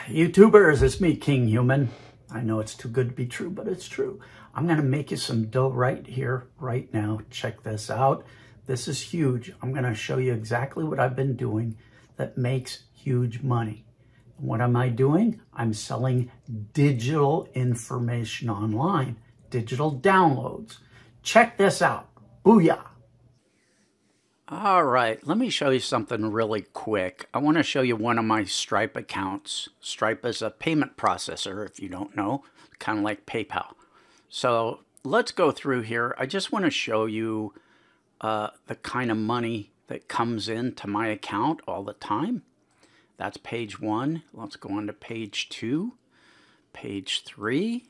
YouTubers, it's me, Kinghuman. I know it's too good to be true, but it's true. I'm going to make you some dough right here, right now. Check this out. This is huge. I'm going to show you exactly what I've been doing that makes huge money. What am I doing? I'm selling digital information online, digital downloads. Check this out. Booyah! All right, let me show you something really quick. I want to show you one of my Stripe accounts. Stripe is a payment processor, if you don't know, kind of like PayPal. So let's go through here. I just want to show you the kind of money that comes into my account all the time. That's page 1. Let's go on to page 2, page 3.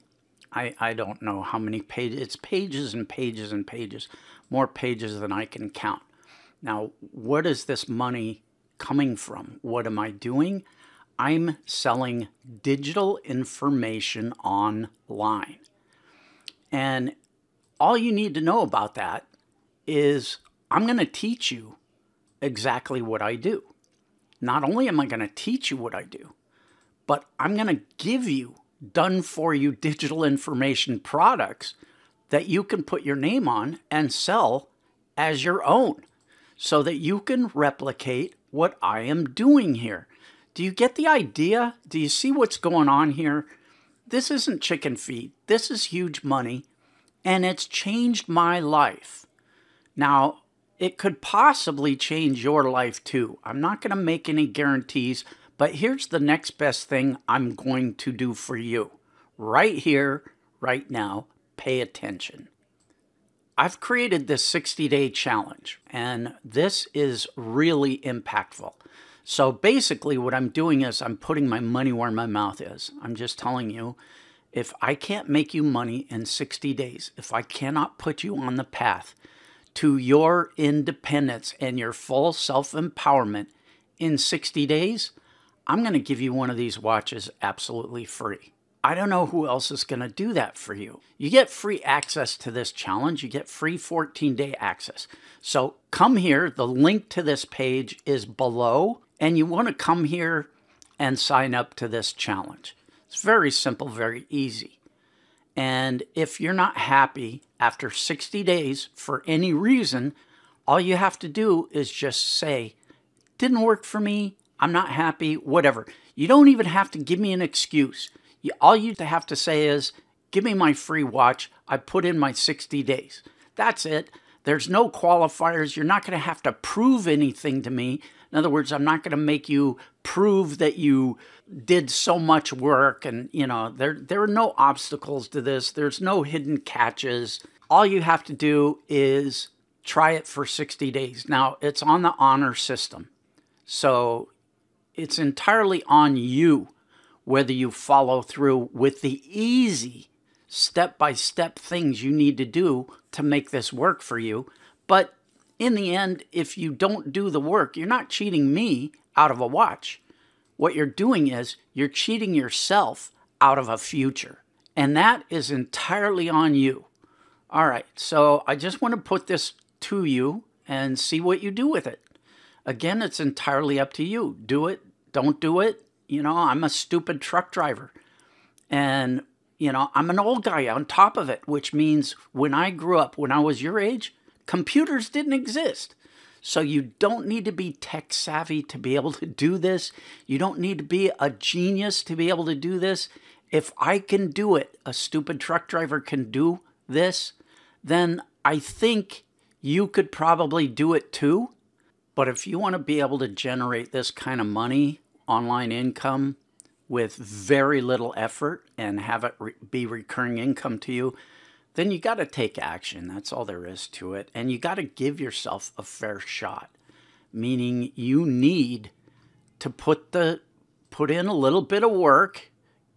I don't know how many pages. It's pages and pages and pages, more pages than I can count. Now, what is this money coming from? What am I doing? I'm selling digital information online. And all you need to know about that is I'm going to teach you exactly what I do. Not only am I going to teach you what I do, but I'm going to give you done-for-you digital information products that you can put your name on and sell as your own, so that you can replicate what I am doing here. Do you get the idea? Do you see what's going on here? This isn't chicken feed. This is huge money, and it's changed my life. Now, it could possibly change your life too. I'm not going to make any guarantees, but here's the next best thing I'm going to do for you. Right here, right now, pay attention. I've created this 60-day challenge, and this is really impactful. So basically what I'm doing is I'm putting my money where my mouth is. I'm just telling you, if I can't make you money in 60 days, if I cannot put you on the path to your independence and your full self-empowerment in 60 days, I'm going to give you one of these watches absolutely free. I don't know who else is going to do that for you. You get free access to this challenge. You get free 14-day access. So come here. The link to this page is below, and you want to come here and sign up to this challenge. It's very simple, very easy. And if you're not happy after 60 days for any reason, all you have to do is just say, didn't work for me, I'm not happy, whatever. You don't even have to give me an excuse. All you have to say is, give me my free watch. I put in my 60 days. That's it. There's no qualifiers. You're not going to have to prove anything to me. In other words, I'm not going to make you prove that you did so much work. And, you know, there are no obstacles to this. There's no hidden catches. All you have to do is try it for 60 days. Now, it's on the honor system. So it's entirely on you whether you follow through with the easy step-by-step things you need to do to make this work for you. But in the end, if you don't do the work, you're not cheating me out of a watch. What you're doing is you're cheating yourself out of a future. And that is entirely on you. All right, so I just want to put this to you and see what you do with it. Again, it's entirely up to you. Do it, don't do it. You know, I'm a stupid truck driver. And, you know, I'm an old guy on top of it, which means when I grew up, when I was your age, computers didn't exist. So you don't need to be tech savvy to be able to do this. You don't need to be a genius to be able to do this. If I can do it, a stupid truck driver can do this, then I think you could probably do it too. But if you want to be able to generate this kind of money, online income with very little effort and have it be recurring income to you, then you got to take action. That's all there is to it. And you got to give yourself a fair shot, meaning you need to put in a little bit of work,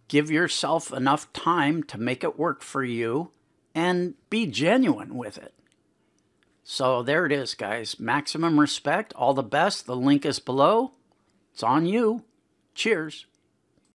give yourself enough time to make it work for you, and be genuine with it. So there it is, guys. Maximum respect. All the best. The link is below. It's on you. Cheers.